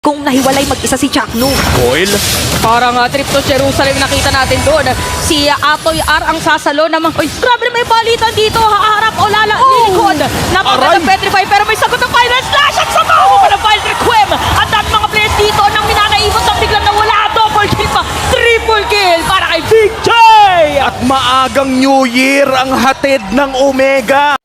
kung nahiwalay mag-isa si Chakno. Coil? Parang trip to Jerusalem nakita natin doon. Si Atoy R ang sasalo namang, uy, grabe may balitan dito, haharap o lilikod. Napagandang petrify pero may sagot ng final slash at sa taho pa ng final requiem. Ang dami mga players dito nang minanaibot ang biglang nawala. Double kill pa, triple kill para kay Big J! At maagang New Year ang hatid ng Omega.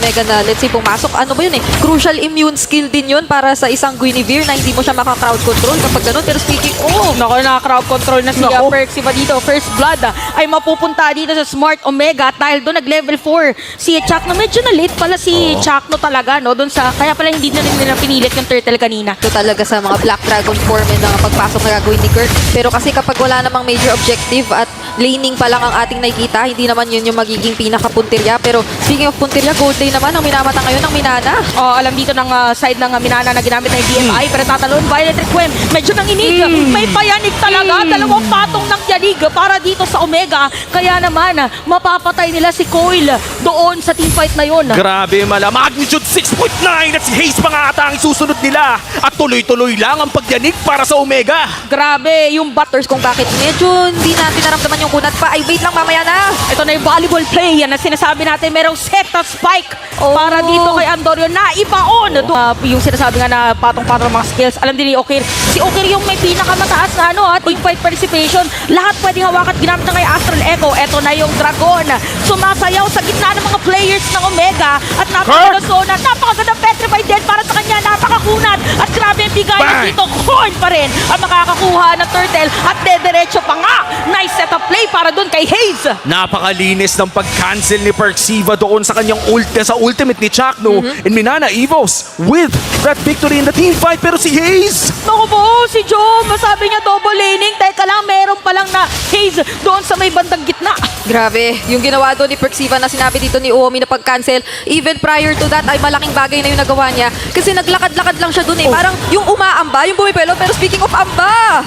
Mega na, let's see, pumasok. Ano ba yun eh? Crucial immune skill din yun para sa isang Guinevere na hindi mo siya maka-crowd control kapag ganun. Pero speaking, Nako, na-crowd control na si Nako. Perksy pa dito. First blood ay mapupunta dito sa Smart Omega at dahil doon nag-level 4 si Chakno. Medyo na late pala si Chakno talaga, no? Doon sa, kaya pala hindi na rin nila pinilit yung turtle kanina. ito talaga sa mga Black Dragon form and mga pagpasok na gagawin ni Kirk. Pero kasi kapag wala namang major objective at laning pa lang ang ating nakikita, hindi naman yun yung magiging pinaka-punterya. Pero speaking of punterya, Gold Day naman ang minamata ngayon ng Minana. Alam dito ng side ng Minana na ginamit ng DMI pero tatalon Violet Requiem. Medyo nang inig. May payanig talaga. Dalawang patong ng yanig para dito sa Omega. Kaya naman, mapapatay nila si Coil doon sa teamfight na yun. Grabe mala, magnitude 6.9 at si Haze pa nga ata ang susunod nila. At tuloy-tuloy lang ang pagyanig para sa Omega. Grabe, yung Butters kung bakit medyo hindi natin naramdaman yung kunat pa. Ay, wait lang, mamaya na. ito na yung volleyball play yan na sinasabi natin merong set na spike para dito kay Andorio na ibaon. Yung sinasabi nga na patong-patong mga skills. Alam din ni Okir. Si Okir yung may pinakamataas na teamfight participation. Lahat pwedeng hawakan ginamit na kay Astral Echo. Ito na yung Dragon. Sumasayaw sa gitna ng mga players ng Omega at napakaganda zona. Napakaganda petrify din para sa kanya. Napakakunat. At grabe yung bigayan dito. Coin pa rin ang makakakuha ng Turtle at dediretso pa nga. Nice setup play para dun kay Haze. Napakalinis ng pag-cancel ni Perksiva doon sa kanyang sa ultimate ni Chakno. And Minana Evos with that victory in the team fight. Pero si Haze, Naku po, si Joe, masabi niya double laning. Teka lang, meron pa lang na Haze doon sa may bandang gitna. Grabe, yung ginawa doon ni Perksiva na sinabi dito ni Uomi na pag-cancel, even prior to that ay malaking bagay na yung nagawa niya. Kasi naglakad-lakad lang siya doon eh. Parang yung umaamba, yung bumipelo, pero speaking of amba,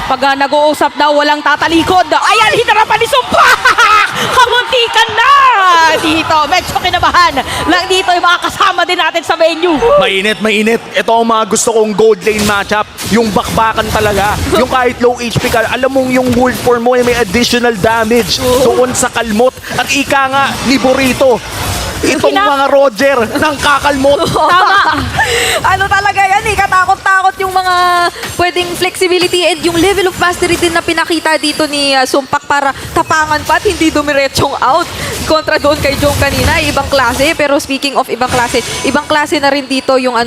Pag nag-uusap daw, walang tatalikod. Ayan, hinarapan ni Sumpa! Kamuntikan na! Dito, medyo kinabahan. Lang dito yung mga kasama din natin sa venue. mainit, mainit. Ito ang mga gusto kong gold lane matchup. Yung bakbakan talaga. Yung kahit low HP ka, alam mong yung wolf form mo ay may additional damage doon sa kalmot. At ika nga ni Burrito, itong mga Roger ng kakalmot. Tama. ano talaga yan eh, katakot-takot yung mga pwedeng flexibility and yung level of mastery din na pinakita dito ni Sumpak para tapangan pa at hindi dumiretsong out. Kontra doon kay Jong kanina, ibang klase. Pero speaking of ibang klase na rin dito yung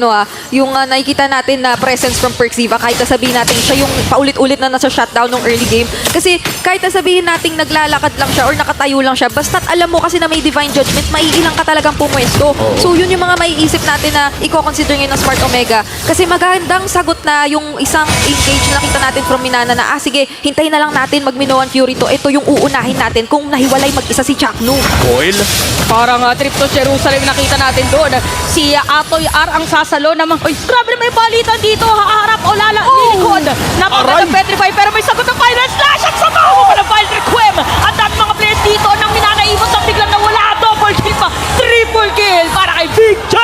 yung nakikita natin na presence from Perksiva. Kahit sabihin natin siya yung paulit-ulit na nasa shutdown ng early game. Kasi kahit sabihin natin naglalakad lang siya or nakatayo lang siya, basta't alam mo kasi na may divine judgment, maiilang ka talagang pumwesto. So yun yung mga maiisip natin na i-consider ngayon ng Smart Omega. Kasi magandang sagot na yung isang engage na nakita natin from Minana na sige, hintayin na lang natin mag-Minoan Fury to. Ito yung uunahin natin kung nahiwalay mag-isa si Chakno. Coil? Parang trip to Jerusalem nakita natin doon. Si Atoy R ang sasalo namang, uy, grabe may balitan dito, haharap o lilikod. Napagandang petrify pero may sagot ng final slash at sa taho pa ng final requiem. Ang dami mga players dito nang minanaibot ang biglang nawala. Double kill pa, triple kill para kay Big J!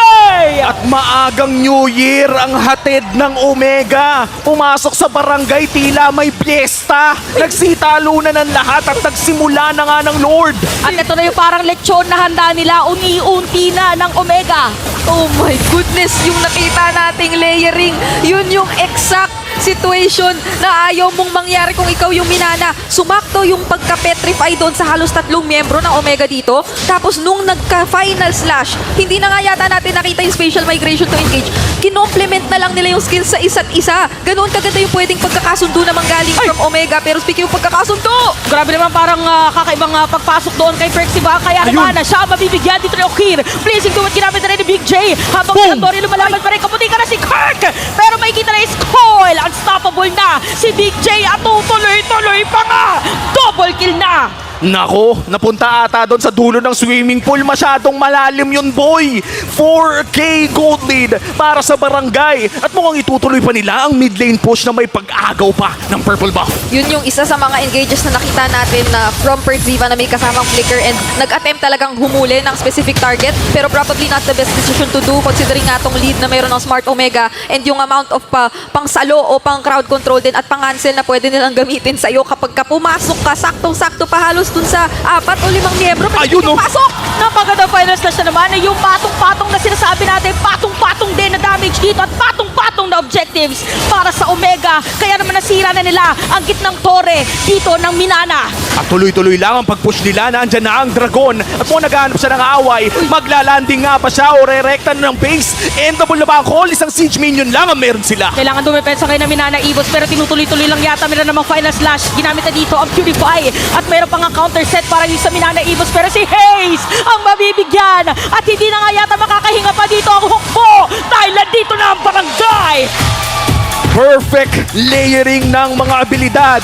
At maagang New Year ang hatid ng Omega. Pumasok sa barangay, tila may piyesta. Nagsitalo na ng lahat at nagsimula na nga ng Lord. At ito na yung parang lechon na handa nila, unti-unti na ng Omega. Oh my goodness, yung nakita nating layering, yun yung exact situation na ayaw mong mangyari kung ikaw yung Minana. Sumakto yung pagka-petrify doon sa halos 3 miyembro ng Omega dito. Tapos nung nagka-final slash, hindi na nga yata natin nakita yung spatial migration to engage. Kinomplement na lang nila yung skills sa isa't isa. Ganoon kaganda yung pwedeng pagkakasundo naman galing from Omega. Pero speaking of pagkakasundo, Grabe naman parang kakaibang pagpasok doon kay Perksiva. Kaya naman siya mabibigyan dito ni Okir. Pleasing to what ginamit na rin ni Big J. Habang si Andorio lumalaban pa rin. Kaputi ka na si Kirk. Pero may kita na is Coil. Unstoppable na si Big J. At tutuloy-tuloy pa nga. Double kill na. Nako, napunta ata doon sa dulo ng swimming pool. Masyadong malalim yun, boy. 4K gold lead para sa barangay. At mukhang itutuloy pa nila ang mid lane push na may pag-agaw pa ng purple buff. Yun yung isa sa mga engages na nakita natin na from Pertziva na may kasamang flicker and nag-attempt talagang humuli ng specific target pero probably not the best decision to do considering nga tong lead na mayroon ng Smart Omega and yung amount of pang-salo o pang-crowd control din at pang-cancel na pwede nilang gamitin sa'yo kapag ka pumasok ka, saktong-sakto pa halos dun sa 4 o 5 miyembro. Ayun, oh. Pasok! Napaganda finals na siya naman. Yung patong-patong na sinasabi natin, patong-patong din na damage dito at patong-patong na objectives para sa Omega. Kaya naman nasira na nila ang gitnang tore dito ng Minana. At tuloy-tuloy lang ang pag-push nila. Nandyan na ang Dragon. At kung naghahanap siya ng away, maglalanding nga pa siya o re-recta na ng base. Endable na ba ang call? Isang siege minion lang ang meron sila. Kailangan dumepensa kayo ng Minana Evos pero tinutuloy-tuloy lang yata nila namang final slash. Ginamit na dito ang Purify at mayroon pang counter set para yung sa Minana Evos pero si Hayes ang mabibigyan at hindi na nga yata makakahinga pa dito ang hukbo dahil nandito na ang barangay. Perfect layering ng mga abilidad.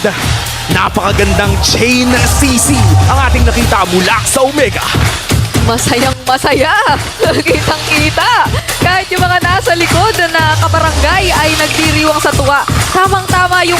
Napakagandang chain CC ang ating nakita mula sa Omega. Masayang masaya. Kitang-kita. Kahit yung mga nasa likod na kabarangay ay nagdiriwang sa tuwa. Tamang-tama yung